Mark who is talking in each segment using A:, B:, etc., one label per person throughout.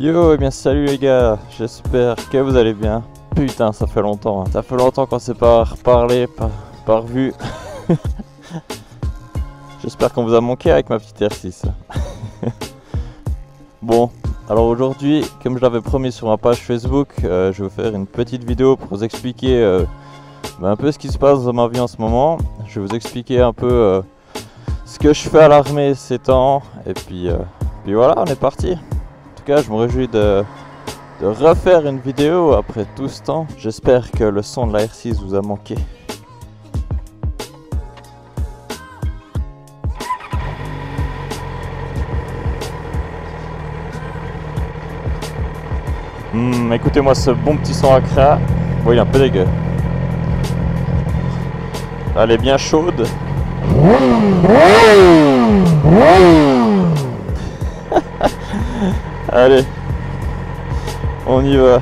A: Yo, et bien salut les gars, j'espère que vous allez bien. Putain, ça fait longtemps, ça fait longtemps qu'on s'est pas reparlé, par vue. J'espère qu'on vous a manqué avec ma petite R6. Bon, alors aujourd'hui, comme je l'avais promis sur ma page Facebook, je vais vous faire une petite vidéo pour vous expliquer un peu ce qui se passe dans ma vie en ce moment. Je vais vous expliquer un peu ce que je fais à l'armée ces temps, et puis voilà, on est parti. En tout cas, je me réjouis de refaire une vidéo après tout ce temps. J'espère que le son de la R6 vous a manqué. Écoutez-moi ce bon petit son à cra. Bon, il est un peu dégueu. Elle est bien chaude. Allez, on y va.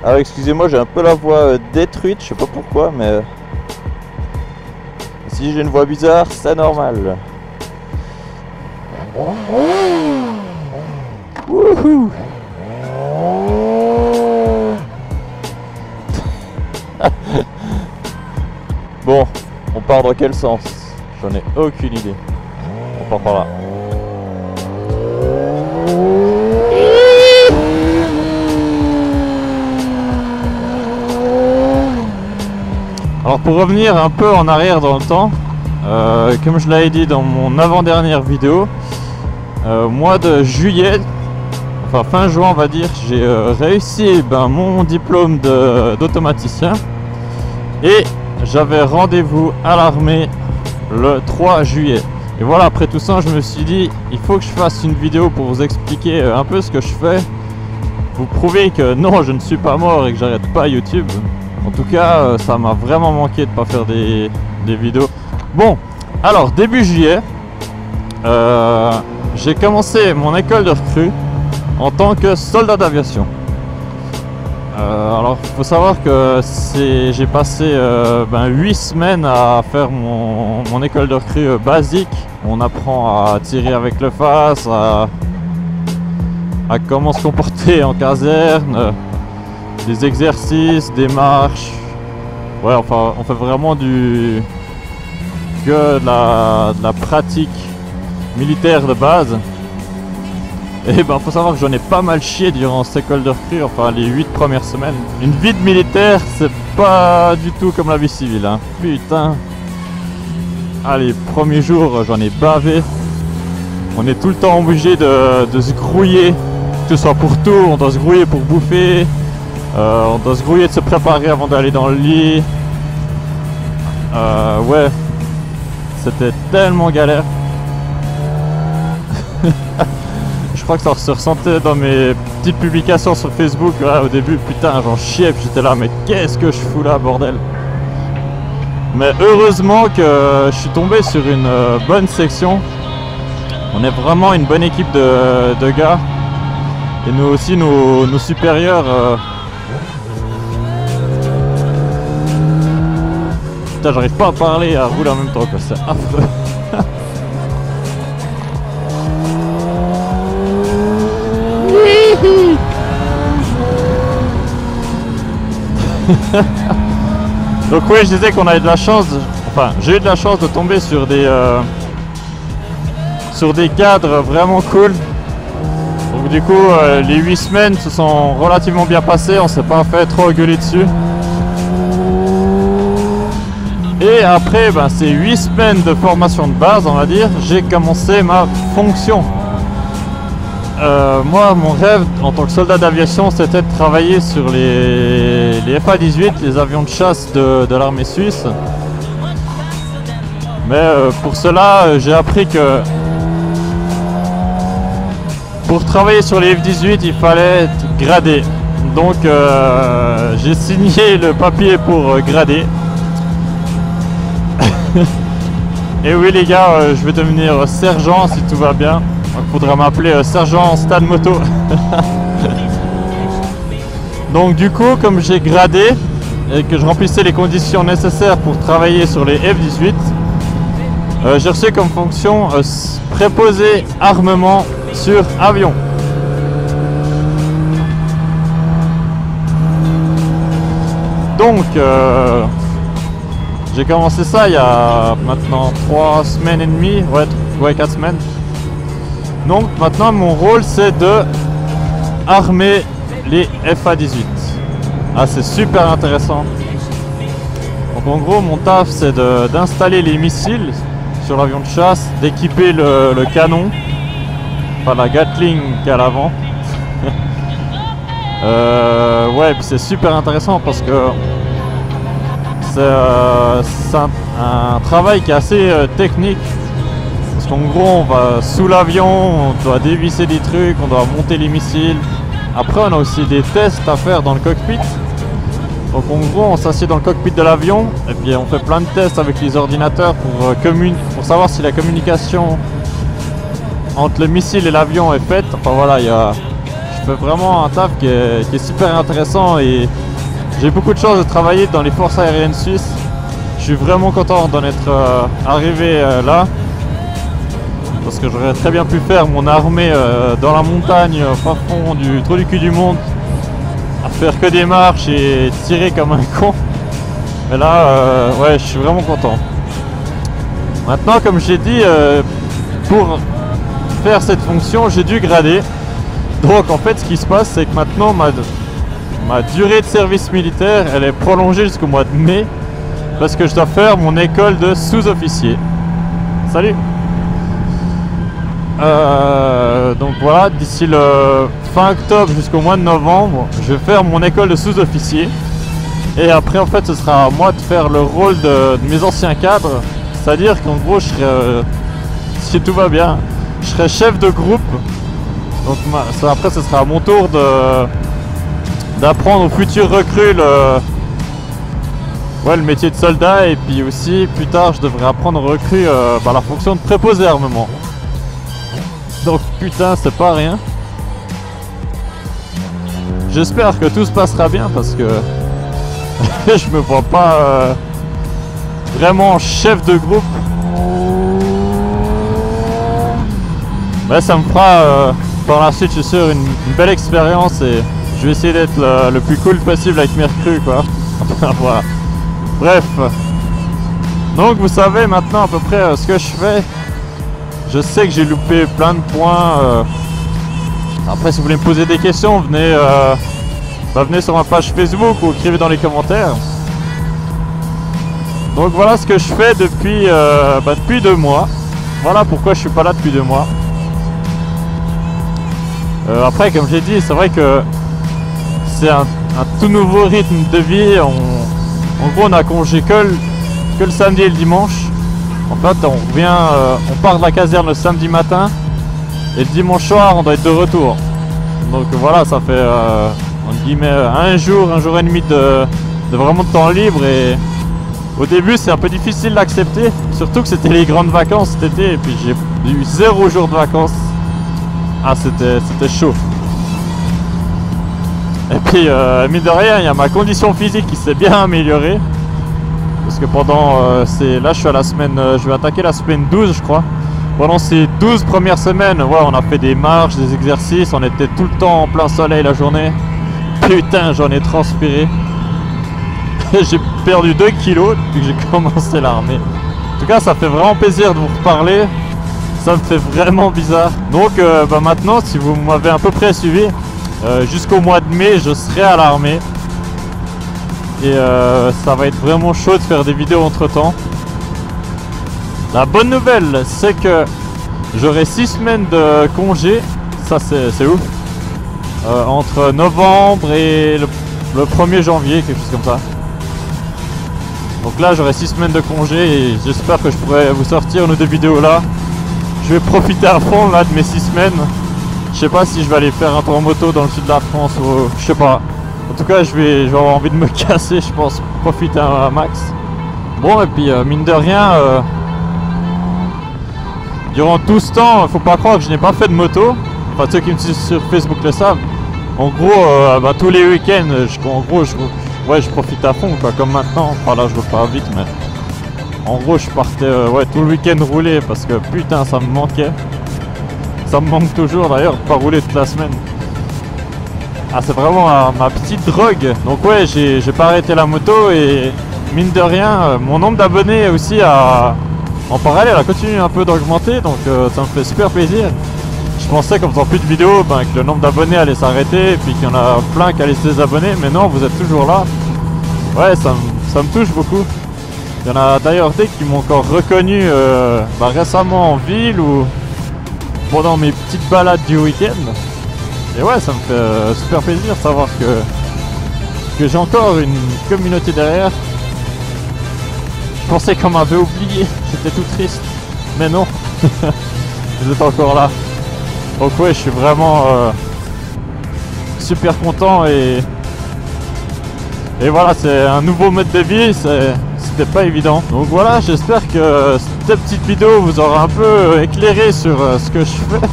A: Alors excusez-moi, j'ai un peu la voix détruite, je sais pas pourquoi, mais si j'ai une voix bizarre, c'est normal. Wouhou. Bon, on part dans quel sens? J'en ai aucune idée. On part par là. Alors pour revenir un peu en arrière dans le temps, comme je l'avais dit dans mon avant-dernière vidéo, mois de juillet, enfin fin juin on va dire, j'ai réussi mon diplôme d'automaticien et j'avais rendez-vous à l'armée le 3 juillet. Et voilà, après tout ça, je me suis dit, il faut que je fasse une vidéo pour vous expliquer un peu ce que je fais, vous prouver que non, je ne suis pas mort et que j'arrête pas YouTube. En tout cas, ça m'a vraiment manqué de pas faire des vidéos. Bon, alors début juillet, j'ai commencé mon école de recrue en tant que soldat d'aviation. Alors il faut savoir que j'ai passé 8 semaines à faire mon école de recrue basique. On apprend à tirer avec le face, à comment se comporter en caserne, des exercices, des marches. Ouais, enfin on fait vraiment de la pratique militaire de base. Et faut savoir que j'en ai pas mal chié durant cette école de recrue, enfin les 8 premières semaines. Une vie de militaire, c'est pas du tout comme la vie civile, hein. Putain. Ah, les premiers jours, j'en ai bavé. On est tout le temps obligé de se grouiller, que ce soit pour tout, on doit se grouiller pour bouffer, on doit se grouiller de se préparer avant d'aller dans le lit. Ouais, c'était tellement galère. Je crois que ça se ressentait dans mes petites publications sur Facebook. Ouais, au début, putain, j'en chiais, puis j'étais là, mais qu'est-ce que je fous là, bordel? Mais heureusement que je suis tombé sur une bonne section. On est vraiment une bonne équipe de gars. Et nous aussi, nos supérieurs. Putain, j'arrive pas à parler et à rouler en même temps, quoi, c'est affreux. Donc oui, je disais qu'on avait de la chance, j'ai eu de la chance de tomber sur des cadres vraiment cool. Donc du coup, les 8 semaines se sont relativement bien passées, on s'est pas fait trop gueuler dessus. Et après ces 8 semaines de formation de base, on va dire, j'ai commencé ma fonction. Moi, mon rêve en tant que soldat d'aviation, c'était de travailler sur les FA-18, les avions de chasse de l'armée suisse. Mais pour cela, j'ai appris que pour travailler sur les F-18, il fallait être gradé. Donc, j'ai signé le papier pour grader. Et oui les gars, je vais devenir sergent si tout va bien. Il faudra m'appeler sergent Stade Moto. Donc du coup, comme j'ai gradé et que je remplissais les conditions nécessaires pour travailler sur les F-18, j'ai reçu comme fonction préposer armement sur avion. Donc j'ai commencé ça il y a maintenant 3 semaines et demie, ouais 4 semaines. Donc maintenant mon rôle c'est de armer les FA-18. Ah, c'est super intéressant. Donc en gros mon taf c'est d'installer les missiles sur l'avion de chasse, d'équiper le canon, enfin la Gatling qui est à l'avant. Ouais, puis c'est super intéressant parce que c'est un travail qui est assez technique. Parce qu'en gros on va sous l'avion, on doit dévisser des trucs, on doit monter les missiles. Après on a aussi des tests à faire dans le cockpit. Donc en gros on s'assied dans le cockpit de l'avion et puis on fait plein de tests avec les ordinateurs pour savoir si la communication entre le missile et l'avion est faite. Enfin voilà, je fais vraiment un taf qui est super intéressant et j'ai beaucoup de chance de travailler dans les forces aériennes suisses. Je suis vraiment content d'en être arrivé là. Parce que j'aurais très bien pu faire mon armée dans la montagne, au fin fond du trou du cul du monde, à faire que des marches et tirer comme un con. Mais là, ouais, je suis vraiment content. Maintenant, comme j'ai dit, pour faire cette fonction, j'ai dû grader. Donc en fait, ce qui se passe, c'est que maintenant, ma durée de service militaire, elle est prolongée jusqu'au mois de mai. Parce que je dois faire mon école de sous-officier. Salut! Donc voilà, d'ici le fin octobre jusqu'au mois de novembre, je vais faire mon école de sous-officier. Et après en fait ce sera à moi de faire le rôle de mes anciens cadres. C'est-à-dire qu'en gros je serai, si tout va bien, je serai chef de groupe. Donc après ce sera à mon tour d'apprendre aux futurs recrues le métier de soldat. Et puis aussi plus tard je devrais apprendre aux recrues la fonction de préposé armement. Donc putain c'est pas rien. J'espère que tout se passera bien parce que je me vois pas vraiment chef de groupe. Mais ça me fera par la suite je suis sûr une belle expérience et je vais essayer d'être le plus cool possible avec mes recrues quoi. Voilà. Bref. Donc vous savez maintenant à peu près ce que je fais. Je sais que j'ai loupé plein de points. Après, si vous voulez me poser des questions, venez sur ma page Facebook ou écrivez dans les commentaires. Donc voilà ce que je fais depuis 2 mois. Voilà pourquoi je suis pas là depuis 2 mois. Après, comme j'ai dit, c'est vrai que c'est un tout nouveau rythme de vie. En gros, on a congé que le samedi et le dimanche. En fait, on revient, on part de la caserne le samedi matin et le dimanche soir, on doit être de retour. Donc voilà, ça fait entre guillemets un jour et demi de vraiment de temps libre. Et au début, c'est un peu difficile d'accepter, surtout que c'était les grandes vacances cet été et puis j'ai eu 0 jour de vacances. Ah, c'était chaud. Et puis, mine de rien, il y a ma condition physique qui s'est bien améliorée. Parce que pendant, là je suis à la semaine, je vais attaquer la semaine 12 je crois. Pendant ces 12 premières semaines, ouais, on a fait des marches, des exercices, on était tout le temps en plein soleil la journée. Putain, j'en ai transpiré. J'ai perdu 2 kilos depuis que j'ai commencé l'armée. En tout cas, ça fait vraiment plaisir de vous reparler. Ça me fait vraiment bizarre. Donc maintenant, si vous m'avez à peu près suivi, jusqu'au mois de mai, je serai à l'armée. Et ça va être vraiment chaud de faire des vidéos entre temps. La bonne nouvelle c'est que j'aurai 6 semaines de congé. Ça c'est ouf. Entre novembre et le 1er janvier, quelque chose comme ça. Donc là j'aurai 6 semaines de congé et j'espère que je pourrai vous sortir une ou 2 vidéos là. Je vais profiter à fond là de mes 6 semaines. Je sais pas si je vais aller faire un tour en moto dans le sud de la France ou je sais pas. En tout cas, je vais avoir envie de me casser, je pense, profiter un max. Bon, et puis, mine de rien, durant tout ce temps, faut pas croire que je n'ai pas fait de moto. Enfin, ceux qui me suivent sur Facebook le savent. En gros, tous les week-ends, je profite à fond, quoi, comme maintenant. Enfin, là, je roule pas vite, mais En gros, je partais ouais, tout le week-end rouler parce que putain, ça me manquait. Ça me manque toujours d'ailleurs de pas rouler toute la semaine. Ah, c'est vraiment ma petite drogue. Donc ouais, j'ai pas arrêté la moto et mine de rien, mon nombre d'abonnés aussi en parallèle a continué un peu d'augmenter, donc ça me fait super plaisir. Je pensais qu'en faisant plus de vidéos, ben, que le nombre d'abonnés allait s'arrêter et puis qu'il y en a plein qui allaient se désabonner, mais non, vous êtes toujours là. Ouais, ça me touche beaucoup. Il y en a d'ailleurs des qui m'ont encore reconnu bah, récemment en ville ou pendant mes petites balades du week-end. Et ouais, ça me fait super plaisir de savoir que j'ai encore une communauté derrière. Je pensais qu'on m'avait oublié, j'étais tout triste. Mais non, vous êtes encore là. Donc ouais, je suis vraiment super content et voilà, c'est un nouveau mode de vie, c'était pas évident. Donc voilà, j'espère que cette petite vidéo vous aura un peu éclairé sur ce que je fais.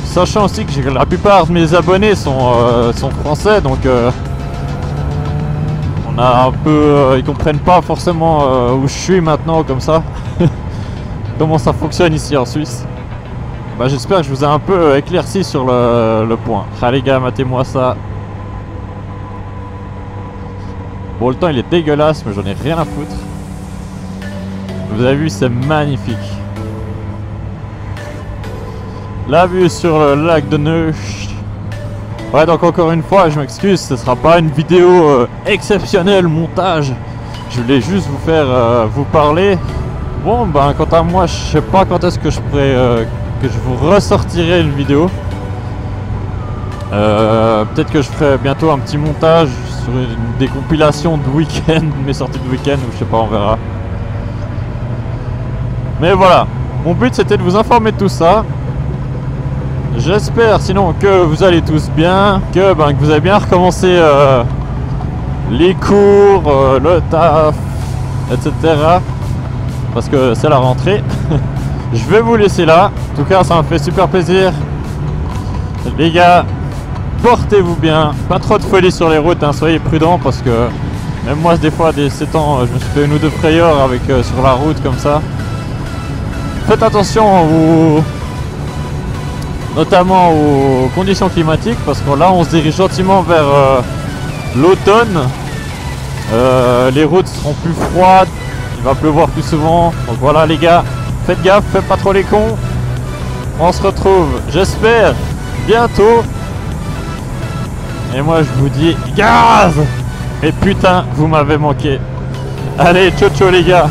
A: Sachant aussi que la plupart de mes abonnés sont français, donc on a un peu, ils comprennent pas forcément où je suis maintenant comme ça. Comment ça fonctionne ici en Suisse. Bah, j'espère que je vous ai un peu éclairci sur le point. Ah les gars, matez-moi ça. Bon, le temps il est dégueulasse, mais j'en ai rien à foutre. Vous avez vu, c'est magnifique. La vue sur le lac de Neuch. Ouais, donc encore une fois, je m'excuse, ce sera pas une vidéo exceptionnelle montage. Je voulais juste vous faire vous parler. Bon, ben quant à moi, je sais pas quand est-ce que je pourrais que je vous ressortirai une vidéo. Peut-être que je ferai bientôt un petit montage sur des compilations de week-end, mes sorties de week-end, ou je sais pas, on verra. Mais voilà, mon but c'était de vous informer de tout ça. J'espère sinon que vous allez tous bien, que vous avez bien recommencé les cours, le taf, etc. Parce que c'est la rentrée. Je vais vous laisser là. En tout cas, ça m'a fait super plaisir. Les gars, portez-vous bien. Pas trop de folie sur les routes, hein. Soyez prudents parce que même moi, des fois, ces temps, je me suis fait une ou deux frayeurs avec, sur la route comme ça. Faites attention notamment aux conditions climatiques parce que là, on se dirige gentiment vers l'automne. Les routes seront plus froides. Il va pleuvoir plus souvent. Donc voilà les gars. Faites gaffe, faites pas trop les cons. On se retrouve, j'espère, bientôt. Et moi je vous dis gaz. Et putain, vous m'avez manqué. Allez, ciao ciao les gars.